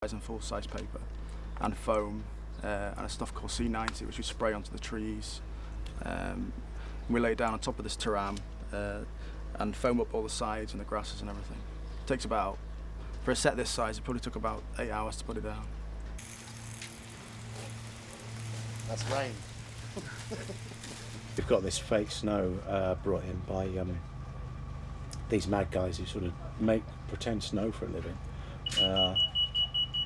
and full-size paper and foam and a stuff called C90 which we spray onto the trees. We lay it down on top of this teram and foam up all the sides and the grasses and everything. It takes about, for a set this size, it probably took about 8 hours to put it down. That's rain. We've got this fake snow brought in by these mad guys who sort of pretend snow for a living.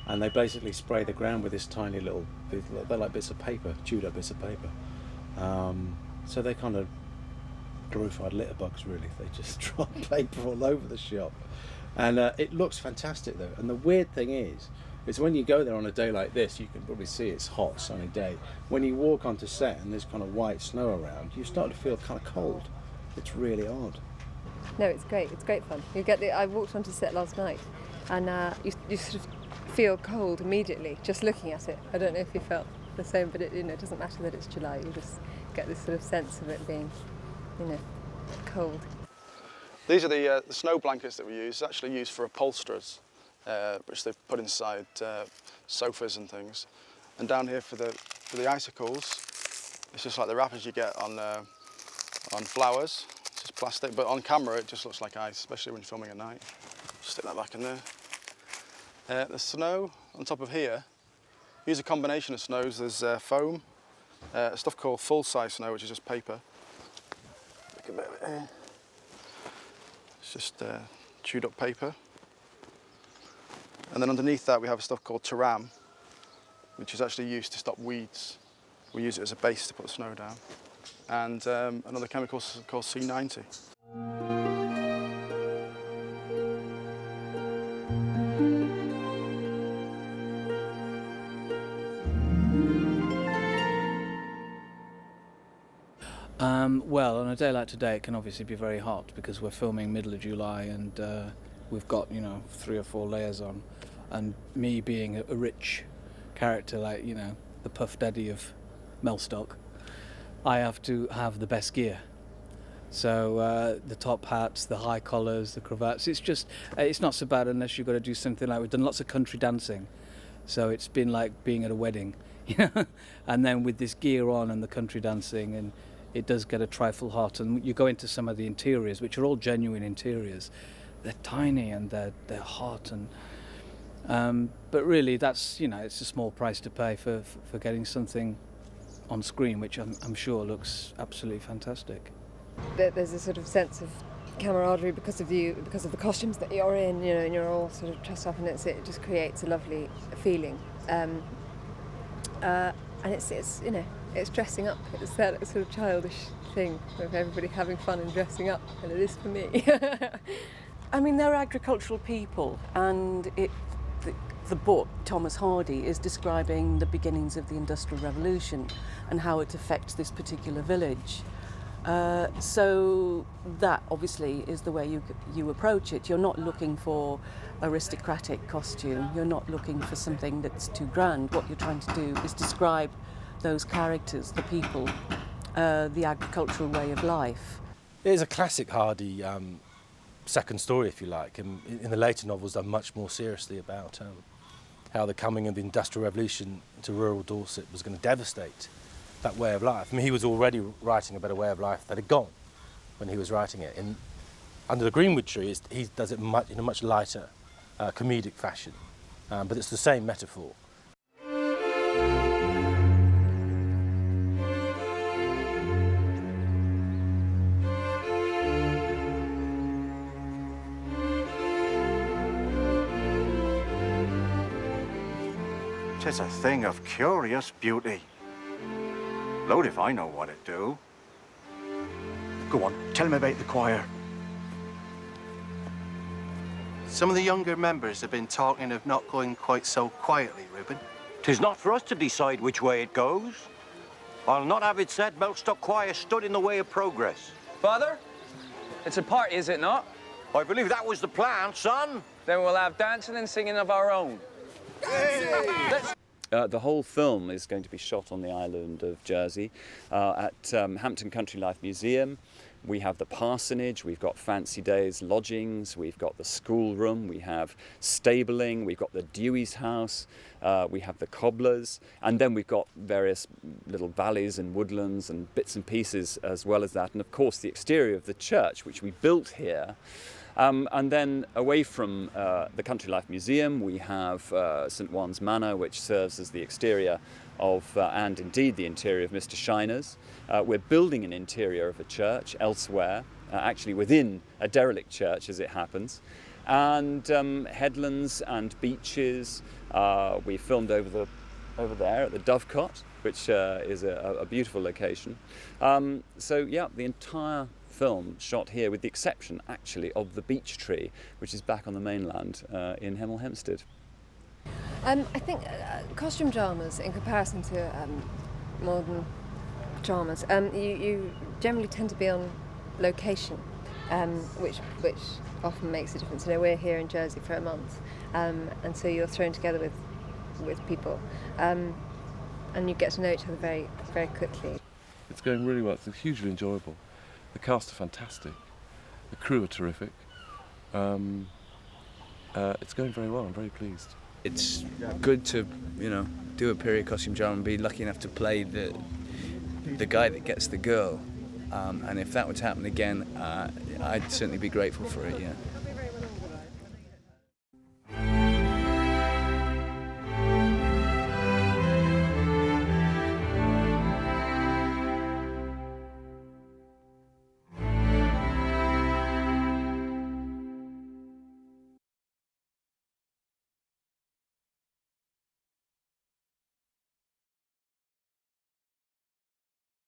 And they basically spray the ground with this tiny little, they're like bits of paper, chewed up bits of paper. So they kind of glorified litterbugs really. They just drop paper all over the shop. And it looks fantastic though. And the weird thing is when you go there on a day like this, you can probably see it's hot, sunny day. When you walk onto set and there's kind of white snow around, you start to feel kind of cold. It's really odd. No, it's great. It's great fun. I walked onto set last night, and you sort of feel cold immediately just looking at it. I don't know if you felt the same, but it doesn't matter that it's July. You just get this sort of sense of it being, cold. These are the snow blankets that we use. It's actually used for upholsterers, which they've put inside sofas and things. And down here for the icicles, it's just like the wrappers you get on flowers. It's just plastic, but on camera it just looks like ice, especially when you're filming at night. Stick that back in there. The snow on top of here, use a combination of snows. There's foam, stuff called full-size snow, which is just paper. Look a bit of it here. It's just chewed up paper. And then underneath that we have stuff called teram, which is actually used to stop weeds. We use it as a base to put the snow down. And another chemical called C90. Well, on a day like today, it can obviously be very hot because we're filming middle of July and we've got 3 or 4 layers on. And me being a rich character like the Puff Daddy of Mellstock, I have to have the best gear. So the top hats, the high collars, the cravats. It's not so bad unless you've got to do something like we've done lots of country dancing. So it's been like being at a wedding, And then with this gear on and the country dancing, and it does get a trifle hot. And you go into some of the interiors, which are all genuine interiors. They're tiny and they're hot, and but really that's it's a small price to pay for getting something on screen, which I'm sure looks absolutely fantastic. There's a sort of sense of camaraderie because of the costumes that you're in, and you're all sort of dressed up, and it just creates a lovely feeling. And it's dressing up. It's that sort of childish thing of everybody having fun and dressing up, and it is for me. I mean, they're agricultural people, and the book, Thomas Hardy, is describing the beginnings of the Industrial Revolution and how it affects this particular village. So that obviously is the way you approach it. You're not looking for aristocratic costume. You're not looking for something that's too grand. What you're trying to do is describe those characters, the people, the agricultural way of life. It is a classic Hardy second story, if you like. And in the later novels, done much more seriously about how the coming of the Industrial Revolution to rural Dorset was going to devastate that way of life. I mean, he was already writing about a way of life that had gone when he was writing it. And Under the Greenwood Tree, he does it in a much lighter, comedic fashion, but it's the same metaphor. Tis a thing of curious beauty. Lord, if I know what it do. Go on, tell me about the choir. Some of the younger members have been talking of not going quite so quietly, Reuben. 'Tis not for us to decide which way it goes. I'll not have it said Mellstock Choir stood in the way of progress. Father, it's a party, is it not? I believe that was the plan, son. Then we'll have dancing and singing of our own. The whole film is going to be shot on the island of Jersey at Hampton Country Life Museum. We have the parsonage, we've got fancy days lodgings, we've got the schoolroom, we have stabling, we've got the Dewey's house, we have the cobblers, and then we've got various little valleys and woodlands and bits and pieces as well as that, and of course the exterior of the church, which we built here. And then away from the Country Life Museum, we have St Juan's Manor, which serves as the exterior of, and indeed the interior of Mr Shiner's. We're building an interior of a church elsewhere, actually within a derelict church as it happens. And headlands and beaches. We filmed over there at the Dovecot, which is a beautiful location. So yeah, the entire film shot here, with the exception actually of the beech tree, which is back on the mainland in Hemel Hempstead. I think costume dramas, in comparison to modern dramas, you generally tend to be on location, which often makes a difference. You know, we're here in Jersey for a month, and so you're thrown together with people, and you get to know each other very, very quickly. It's going really well. It's hugely enjoyable. The cast are fantastic. The crew are terrific. It's going very well. I'm very pleased. It's good to, you know, do a period costume drama and be lucky enough to play the guy that gets the girl. And if that were to happen again, I'd certainly be grateful for it, yeah.